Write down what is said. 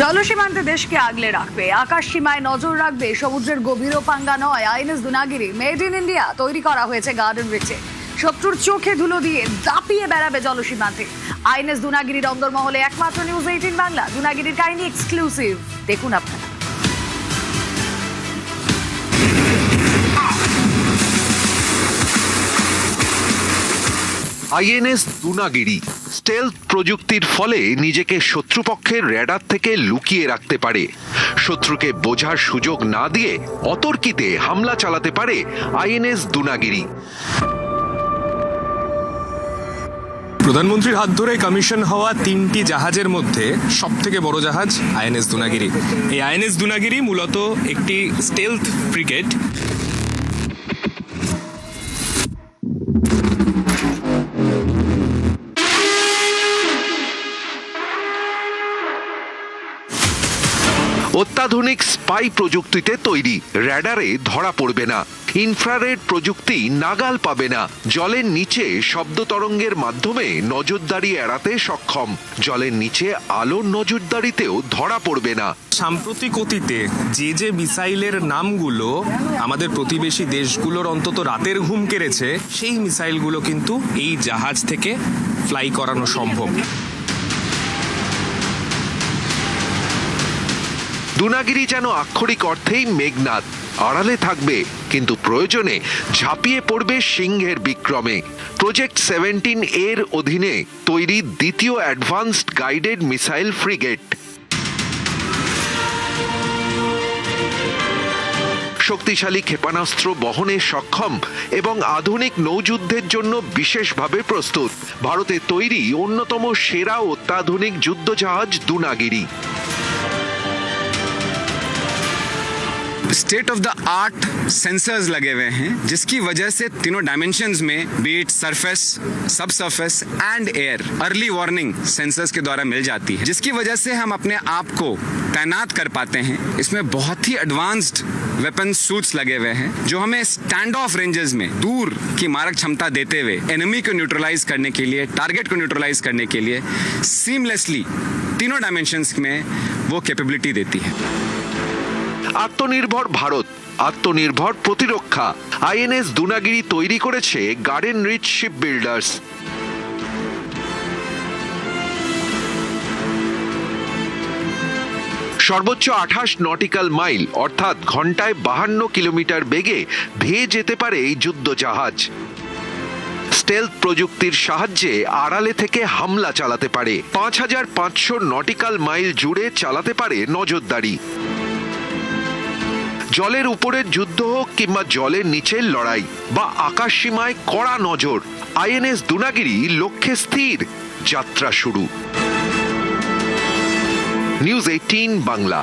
জলসীমান্তে দেশকে আগলে রাখবে, আকাশ সীমায় নজর রাখবে, সমুদ্রের গভীরও পাঙ্গা নয়। INS Dunagiri made in India তৈরি করা হয়েছে গার্ডেন রিচে। শত্রুর চোখে ধুলো দিয়ে দাপিয়ে বেড়াবে জলসীমান্তে। আইএনএস দুনাগিরির অন্দরমহলে একমাত্র নিউজ 18 বাংলা। দুনাগিরির কাহিনী এক্সক্লুসিভ, দেখুন আপনারা। আইএনএস দুনাগিরি স্টেলথ প্রযুক্তির ফলে নিজেকে শত্রুপক্ষের র্যাডার থেকে লুকিয়ে রাখতে পারে। শত্রুকে বোঝার সুযোগ না দিয়ে অতর্কিতে হামলা চালাতে পারে আইএনএস দুনাগিরি। প্রধানমন্ত্রীর হাত ধরে কমিশন হওয়া 3টি জাহাজের মধ্যে সবথেকে বড় জাহাজ আইএনএস দুনাগিরি। এই আইএনএস দুনাগিরি মূলত একটি স্টেলথ ফ্রিগেট। অত্যাধুনিক স্পাই প্রযুক্তিতে তৈরি, র্যাডারে ধরা পড়বে না, ইনফ্রারেড প্রযুক্তি নাগাল পাবে না, জলের নিচে শব্দ তরঙ্গের মাধ্যমে নজরদারি এড়াতে সক্ষম, জলের নিচে আলোর নজরদারিতেও ধরা পড়বে না। সাম্প্রতিক অতীতে যে মিসাইলের নামগুলো আমাদের প্রতিবেশী দেশগুলোর অন্তত রাতের ঘুম কেড়েছে, সেই মিসাইলগুলো কিন্তু এই জাহাজ থেকে ফ্লাই করানো সম্ভব। দুনাগিরি যেন আক্ষরিক অর্থেই মেঘনাদ, আড়ালে থাকবে কিন্তু প্রয়োজনে ঝাঁপিয়ে পড়বে সিংহের বিক্রমে। প্রজেক্ট 17 এর অধীনে তৈরি দ্বিতীয় অ্যাডভান্সড গাইডেড মিসাইল ফ্রিগেট। শক্তিশালী ক্ষেপণাস্ত্র বহনে সক্ষম এবং আধুনিক নৌযুদ্ধের জন্য বিশেষভাবে প্রস্তুত। ভারতে তৈরি অন্যতম সেরা অত্যাধুনিক যুদ্ধজাহাজ Dunagiri. State of the art sensors लगे हुए हैं, जिसकी वजह से तीनों डायमेंशंस में बीट सरफेस, सब surface and air early warning sensors के द्वारा मिल जाती है, जिसकी वजह से हम अपने आप को तैनात कर पाते हैं। इसमें बहुत ही एडवांस्ड वेपन सूट्स लगे हुए हैं जो हमें स्टैंड ऑफ रेंजेस में दूर की मारक क्षमता देते हुए एनिमी को न्यूट्रलाइज करने के लिए, टारगेट को न्यूट्रलाइज करने के लिए सीमलेसली तीनों डायमेंशंस में वो कैपेबिलिटी देती है। আত্মনির্ভর ভারত, আত্মনির্ভর প্রতিরক্ষা। আইএনএস দুনাগিরি তৈরি করেছে গার্ডেন রিচ শিপ বিল্ডার্স। সর্বোচ্চ 28 নটিক্যাল মাইল অর্থাৎ ঘন্টায় 52 কিলোমিটার বেগে ধেয়ে যেতে পারে এই যুদ্ধজাহাজ। স্টেলথ প্রযুক্তির সাহায্যে আড়ালে থেকে হামলা চালাতে পারে। 5500 নটিক্যাল মাইল জুড়ে চালাতে পারে নজরদারি। জলের উপরের যুদ্ধ হোক কিংবা জলের নিচের লড়াই বা আকাশ সীমায় কড়া নজর, আইএনএস দুনাগিরি লক্ষ্যে স্থির, যাত্রা শুরু। নিউজ 18 বাংলা।